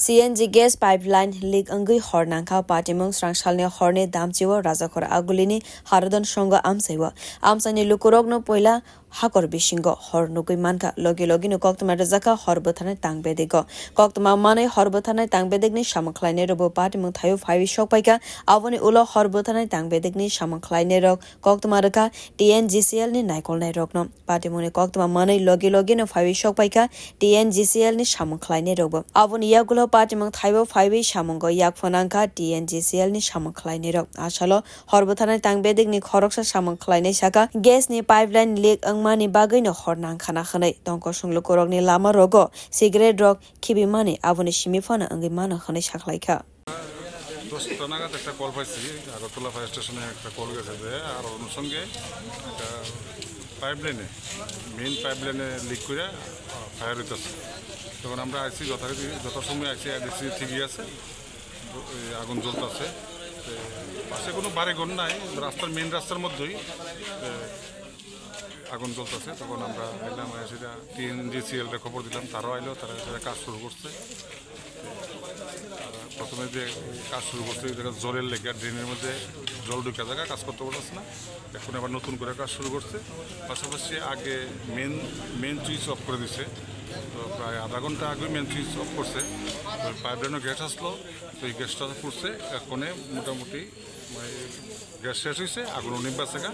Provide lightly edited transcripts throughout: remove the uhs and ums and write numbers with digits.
CNG gas pipeline leak ungwi hor nangkha patimwng swrang salni horni damchiwa rajakhor agulini haradhan sangha amchai amchaini lukurokno poila hakor bisingo hor nugui manka logi no koktoma rajaka hor bwthar tang bedek koktoma manai hor bwthar tang bedekni samwng khwlainai robo patimwng thaio phawi sokphai aboni ulo hor bwthar tang bedekni samwng khwlainai rok koktoma raka TNGCL ni naikolnai rokno patimwngni koktoma manai logi no phawi sokphai TNGCL ni samwng khwlainai robo aboni yagulo patimwng thaio phawi samwng yakphonangkha TNGCL ni samwng khwlainai rok asalo hor bwthar tang bedekni khoroksa samwng khwlainai saka gas ni pipeline leak mani bagui no hor nangkhana khanai tongko sunglu korokni lama rogo cigarette rok khibimani aboni simi phana angi mana khanai saklaikha 10টা নাগাদ একটা call পাইছি Agartala fire স্টেশনে একটা call গেছে যে আর অনুষঙ্গে একটা পাইপলাইনে main পাইপলাইনে leak করে ফায়ার হইতেছে তখন আমরা আইসি যথাসময় আইসি দেখছি ঠিকই আছে আগুন জ্বলতেছে পাশে কোনো বাড়িঘর নাই রাস্তার মেইন রাস্তার মধ্যেই আগুন জ্বলতেছে তখন আমরা এলাম সেটা TNGCL খবর দিলাম তারাও আইলো তারা সেটা কাজ শুরু করছে প্রথমে যে কাজ শুরু করছে ওই জায়গায় জলের লেগে ড্রেনের মধ্যে জল ঢুকে জায়গা কাজ করতে পারছে না এখন আবার নতুন করে কাজ শুরু করছে পাশাপাশি আগে মেন সুইচ অফ করে দিছে তো প্রায় আধা ঘন্টা আগে মেন সুইচ অফ করছে পাইপলাইনও গ্যাস আসলো তো এই গ্যাসটা পড়ছে এখনে মোটামুটি গ্যাস শেষ হয়েছে আগুন নিবা থাকা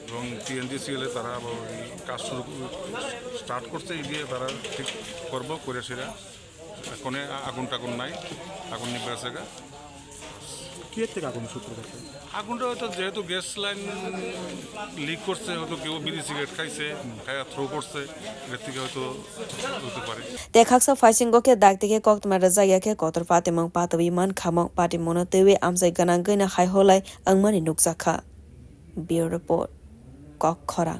এবং TNGCL তারা এই কাজ শুরু স্টার্ট করছে এই দিয়ে তারা ঠিক করবো করে সেটা এখনে আগুন টাগুন নাই আগুন নিবা থাকা কি থেকে আগুন সূত্র করছে আগুনটা হয়তো যেহেতু গ্যাস লাইন লিক করছে হয়তো কেউ বিড়ি সিগারেট খাইছে খাইয়া থ্রো করছে এর থেকে হয়তো হতে পারে দেখাকsa phaisinggo ke daktike koktoma rajaya ke kotor patimwng patawi man khamong patimono tewe amchai ganang gina khai holai angmani nukjakha bureau report kokhora